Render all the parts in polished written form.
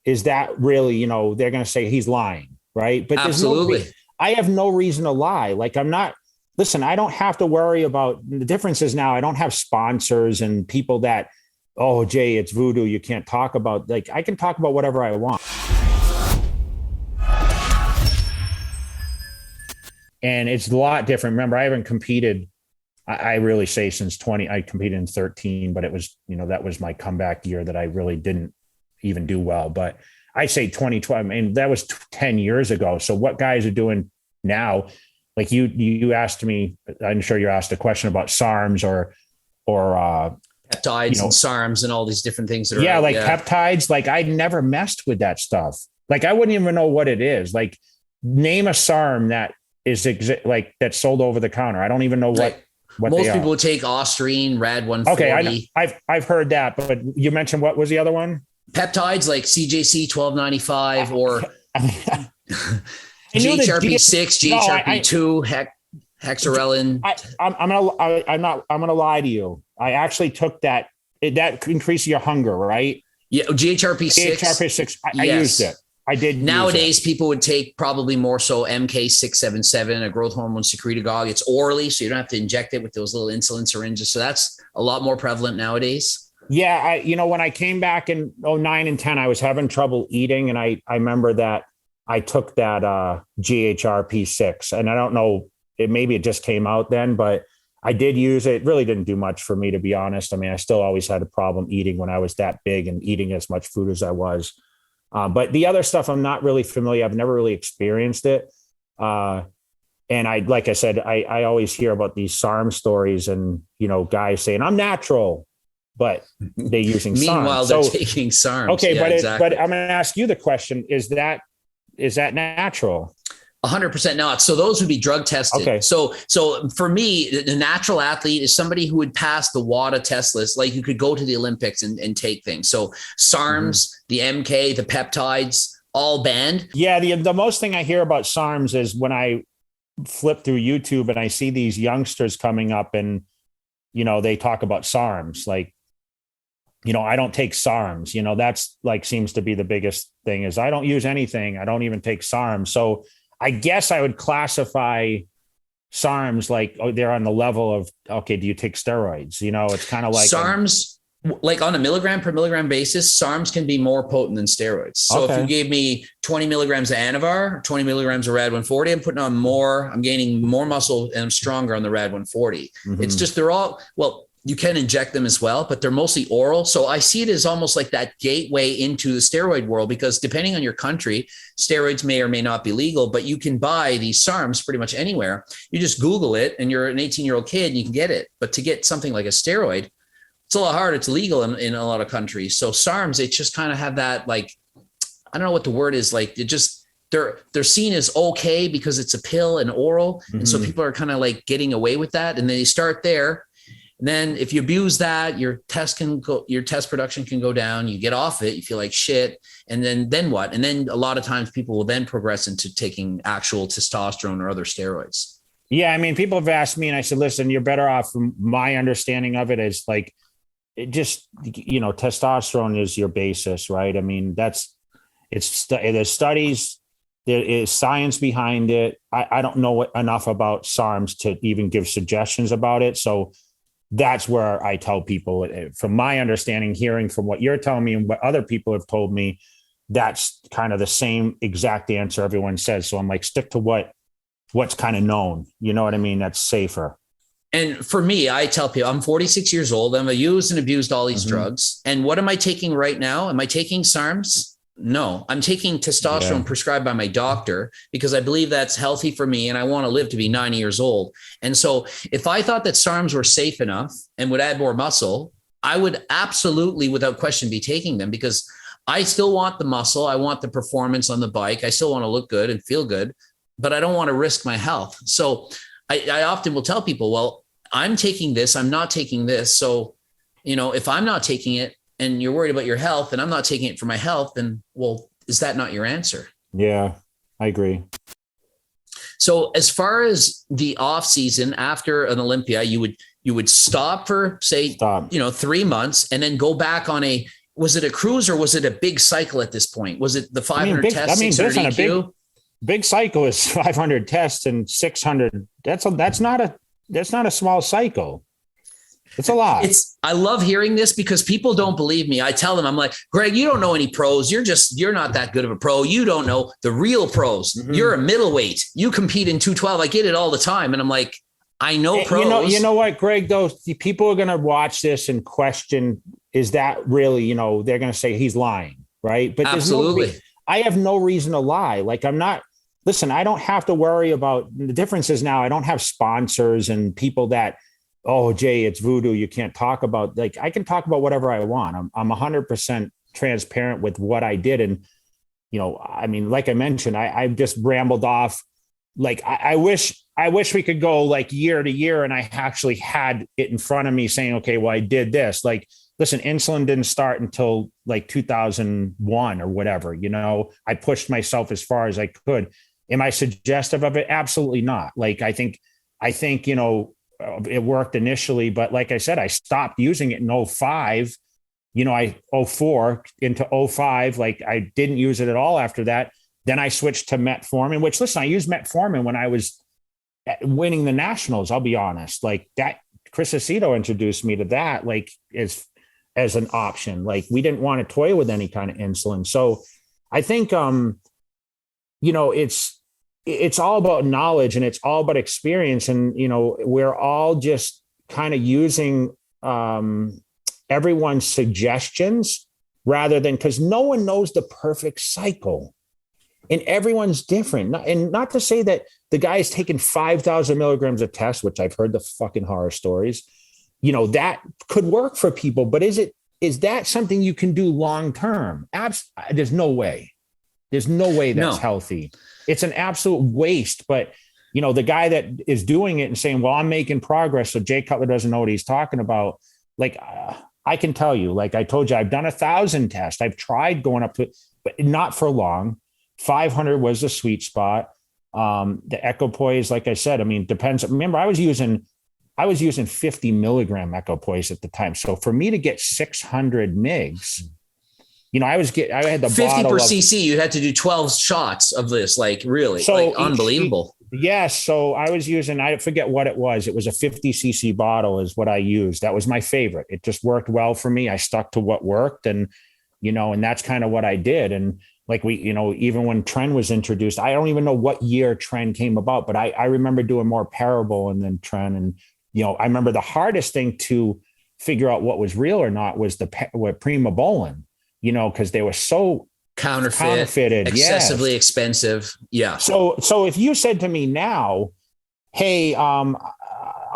is that really, they're going to say he's lying, right? But Absolutely. I have no reason to lie. Like listen, I don't have to worry about the differences now. I don't have sponsors and people that, oh, Jay, it's voodoo. You can't talk about, like, I can talk about whatever I want. And it's a lot different. Remember, I haven't competed. I really say since I competed in 13, but it was, that was my comeback year that I really didn't even do well. But I say 2012, I mean, that was 10 years ago. So what guys are doing now, like you asked me, I'm sure you asked a question about Sarms or Peptides and Sarms and all these different things. That are peptides. Like I never messed with that stuff. Like I wouldn't even know what it is. Like name a Sarm that is that's sold over the counter. I don't even know what most people would take Osterine, Rad 140. Okay, I've heard that, but you mentioned what was the other one? Peptides like CJC 1295 or GHRP6, GHRP2, Hexarelin. I'm gonna lie to you. I actually took that. That increases your hunger, right? Yeah, GHRP6. GHRP6. I used it. I did. Nowadays, people would take probably more so MK677, a growth hormone secretagogue. It's orally, so you don't have to inject it with those little insulin syringes. So that's a lot more prevalent nowadays. Yeah, when I came back in 09 and 10, I was having trouble eating, and I remember that I took that GHRP6, and I don't know, maybe it just came out then, but I did use it. It really didn't do much for me, to be honest. I mean, I still always had a problem eating when I was that big and eating as much food as I was. But the other stuff, I'm not really familiar. I've never really experienced it. And like I said, I always hear about these SARM stories and, guys saying I'm natural, but they're using SARM. Meanwhile, they're taking SARMs. Okay. Yeah, but I'm going to ask you the question. Is that natural? 100% not. So those would be drug tested. Okay. So for me, the natural athlete is somebody who would pass the WADA test list. Like you could go to the Olympics and take things. So SARMs, the MK, the peptides, all banned. Yeah. The most thing I hear about SARMs is when I flip through YouTube and I see these youngsters coming up and, they talk about SARMs. Like, I don't take SARMs, that's like, seems to be the biggest thing is I don't use anything. I don't even take SARMs. So I guess I would classify SARMs like, they're on the level of, okay, do you take steroids? It's kind of like SARMs, like on a milligram per milligram basis, SARMs can be more potent than steroids. So if you gave me 20 milligrams of Anavar, 20 milligrams of Rad 140, I'm putting on more, I'm gaining more muscle and I'm stronger on the Rad 140. It's just, they're all, you can inject them as well, but they're mostly oral. So I see it as almost like that gateway into the steroid world, because depending on your country, steroids may or may not be legal, but you can buy these SARMs pretty much anywhere. You just Google it and you're an 18-year-old kid and you can get it. But to get something like a steroid, it's a lot harder. It's legal in a lot of countries. So SARMs, it just kind of have that, like, I don't know what the word is, like, it just, they're seen as okay because it's a pill and oral. And so people are kind of like getting away with that. And then they start there. And then if you abuse that, your test production can go down. You get off it, you feel like shit. And then what? And then a lot of times people will then progress into taking actual testosterone or other steroids. Yeah. I mean, people have asked me and I said, listen, you're better off. From my understanding of it is like, it just, testosterone is your basis, right? I mean, there's studies, there is science behind it. I don't know enough about SARMs to even give suggestions about it. So that's where I tell people, from my understanding, hearing from what you're telling me and what other people have told me, that's kind of the same exact answer everyone says. So I'm like, stick to what's kind of known. You know what I mean? That's safer. And for me, I tell people I'm 46 years old. I'm used and abused all these drugs. And what am I taking right now? Am I taking SARMs? No, I'm taking testosterone prescribed by my doctor because I believe that's healthy for me and I want to live to be 90 years old. And so if I thought that SARMs were safe enough and would add more muscle, I would absolutely, without question, be taking them because I still want the muscle. I want the performance on the bike. I still want to look good and feel good, but I don't want to risk my health. So I often will tell people, well, I'm taking this, I'm not taking this. So, if I'm not taking it, and you're worried about your health and I'm not taking it for my health, then, well, is that not your answer? Yeah, I agree. So as far as the off season after an Olympia, you would stop for say, 3 months and then go back on a was it a cruise or was it a big cycle at this point? Was it the 500 tests? Listen, big cycle is 500 tests and 600. That's not a small cycle. It's a lot. I love hearing this because people don't believe me. I tell them, I'm like, Greg, you don't know any pros. You're not that good of a pro. You don't know the real pros. Mm-hmm. You're a middleweight. You compete in 212. I get it all the time. And I'm like, I know pros. You know what, Greg, though, people are going to watch this and question, is that really, they're going to say he's lying. Right. But absolutely. I have no reason to lie. Like listen, I don't have to worry about the differences now. I don't have sponsors and people that, oh, Jay, it's voodoo. You can't talk about, like, I can talk about whatever I want. I'm 100% transparent with what I did. And, like I mentioned, I've just rambled off. Like, I wish we could go like year to year and I actually had it in front of me saying, okay, well, I did this. Like, listen, insulin didn't start until like 2001 or whatever, I pushed myself as far as I could. Am I suggestive of it? Absolutely not. Like, I think, it worked initially, but like I said, I stopped using it in 05, 04 into 05. Like, I didn't use it at all after that. Then I switched to metformin, which, listen, I used metformin when I was winning the nationals. I'll be honest, like that, Chris Aceto introduced me to that, like as an option. Like, we didn't want to toy with any kind of insulin. So I think, it's all about knowledge and it's all about experience. And, we're all just kind of using everyone's suggestions rather than, because no one knows the perfect cycle and everyone's different. And not to say that the guy is taking 5,000 milligrams of test, which I've heard the fucking horror stories, that could work for people, but is that something you can do long-term? There's no way. There's no way that's healthy. It's an absolute waste. But, the guy that is doing it and saying, well, I'm making progress, so Jay Cutler doesn't know what he's talking about. Like, I can tell you, like I told you, I've done 1,000 tests. I've tried going up to, but not for long. 500 was the sweet spot. The equipoise, like I said, depends. Remember, I was using 50 milligram equipoise at the time. So for me to get 600 mgs, I had the 50 per cc. You had to do 12 shots of this, like really, unbelievable. Yes. So I was using, I forget what it was. It was a 50 cc bottle is what I used. That was my favorite. It just worked well for me. I stuck to what worked and, and that's kind of what I did. And like even when Tren was introduced, I don't even know what year Tren came about, but I remember doing more Parable and then Tren. And, I remember the hardest thing to figure out what was real or not was what Primobolan. Because they were so counterfeited, excessively expensive. Yeah. So if you said to me now, hey, I'm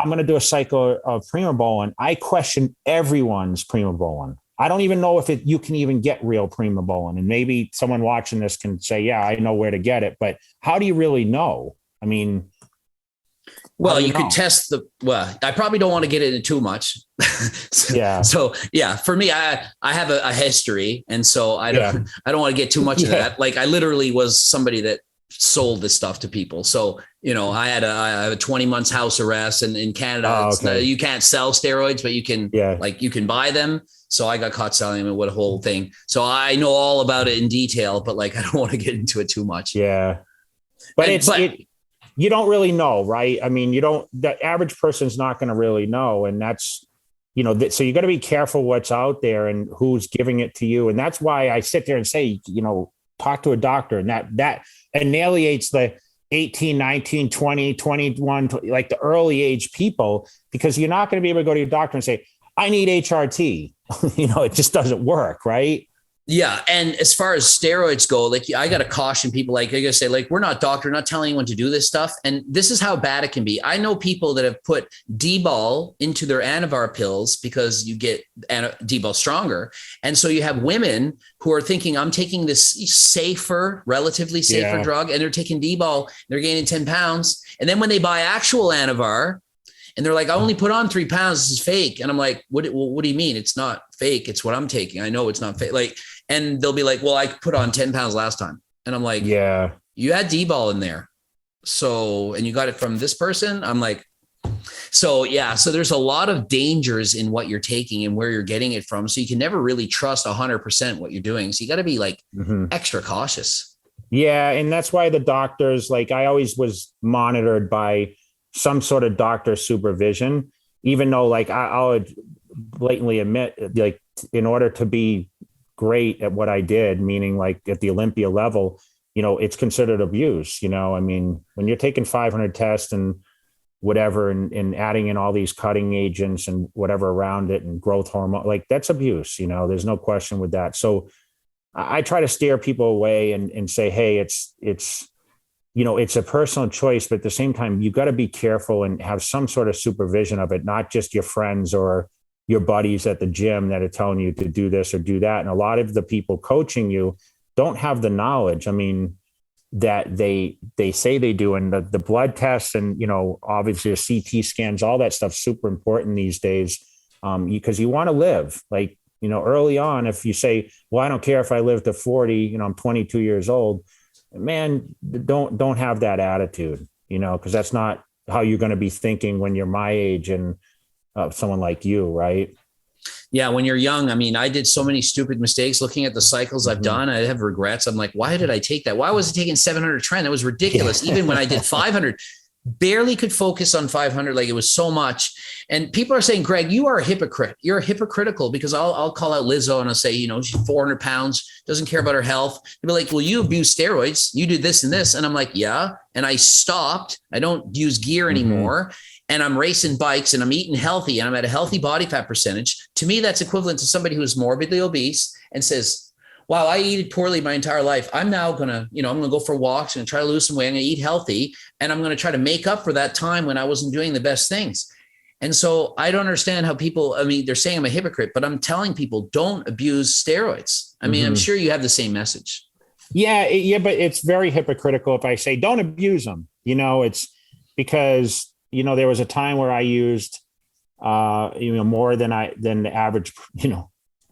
going to do a cycle of Primobolan, I question everyone's Primobolan. I don't even know if you can even get real Primobolan. And maybe someone watching this can say, yeah, I know where to get it. But how do you really know? Well, you could test I probably don't want to get into too much. Yeah. So yeah, for me, I have a history. And so I don't want to get too much of that. Like I literally was somebody that sold this stuff to people. So, I have a 20 months house arrest and in Canada, you can't sell steroids, but you can you can buy them. So I got caught selling them and what a whole thing. So I know all about it in detail, but like, I don't want to get into it too much. Yeah. But you don't really know, right? The average person's not going to really know. And that's, so you got to be careful what's out there and who's giving it to you. And that's why I sit there and say, talk to a doctor, and that annihilates the 18, 19, 20, 21, like the early age people, because you're not going to be able to go to your doctor and say, I need HRT. It just doesn't work. Right. Yeah. And as far as steroids go, like I got to caution people, like I gotta say, like, we're not doctor, not telling anyone to do this stuff. And this is how bad it can be. I know people that have put D-bol into their Anavar pills because you get D-bol stronger. And so you have women who are thinking, I'm taking this relatively safer drug, and they're taking D-bol, they're gaining 10 pounds. And then when they buy actual Anavar, and they're like, I only put on 3 pounds. This is fake. And I'm like, what do you mean? It's not fake. It's what I'm taking. I know it's not fake. Like, and they'll be like, well, I put on 10 pounds last time. And I'm like, yeah, you had D-bol in there. So, and you got it from this person. I'm like, So yeah, so there's a lot of dangers in what you're taking and where you're getting it from. So you can never really trust 100% what you're doing. So you got to be like extra cautious. Yeah. And that's why the doctors, like I always was monitored by some sort of doctor supervision, even though like I'll blatantly admit, like in order to be great at what I did, meaning like at the Olympia level, it's considered abuse. I mean, when you're taking 500 tests and whatever, and adding in all these cutting agents and whatever around it and growth hormone, like that's abuse, there's no question with that. So I try to steer people away and say, hey, it's a personal choice, but at the same time, you got to be careful and have some sort of supervision of it, not just your friends or your buddies at the gym that are telling you to do this or do that. And a lot of the people coaching you don't have the knowledge. I mean, that they say they do. And the blood tests and, obviously the CT scans, all that stuff, super important these days, because you want to live. Like, early on, if you say, well, I don't care if I live to 40, I'm 22 years old, man, don't have that attitude, because that's not how you're going to be thinking when you're my age and someone like you, right? Yeah, when you're young, I mean, I did so many stupid mistakes looking at the cycles I've done. I have regrets. I'm like, why did I take that? Why was I taking 700 trend? That was ridiculous. Even when I did 500, barely could focus on 500. Like it was so much. And people are saying, Greg, you are a hypocrite. You're hypocritical, because I'll call out Lizzo and I'll say, she's 400 pounds, doesn't care about her health. They'll be like, well, you abuse steroids. You do this and this. And I'm like, yeah. And I stopped. I don't use gear anymore. And I'm racing bikes and I'm eating healthy and I'm at a healthy body fat percentage. To me, that's equivalent to somebody who is morbidly obese and says, wow, I eat poorly my entire life. I'm now going to, I'm going to go for walks and try to lose some weight. I'm going to eat healthy. And I'm going to try to make up for that time when I wasn't doing the best things. And so I don't understand how people, I mean, they're saying I'm a hypocrite, but I'm telling people don't abuse steroids. I mean, I'm sure you have the same message. Yeah. But it's very hypocritical if I say, don't abuse them. It's because, there was a time where I used, more than the average, the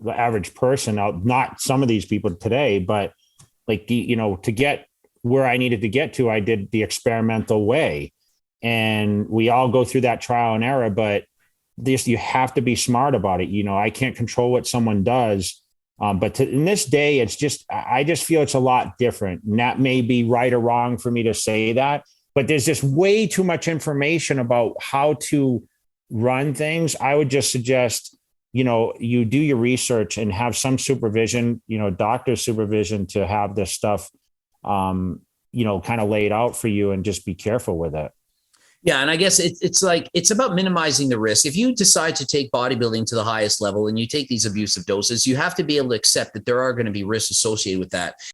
average person. Now, not some of these people today, but like, to get where I needed to get to, I did the experimental way. And we all go through that trial and error, but you have to be smart about it. I can't control what someone does. But in this day, I just feel it's a lot different. And that may be right or wrong for me to say that, but there's just way too much information about how to run things. I would just suggest, you do your research and have some supervision, doctor supervision to have this stuff, kind of laid out for you, and just be careful with it. Yeah. And I guess it's about minimizing the risk. If you decide to take bodybuilding to the highest level and you take these abusive doses, you have to be able to accept that there are going to be risks associated with that.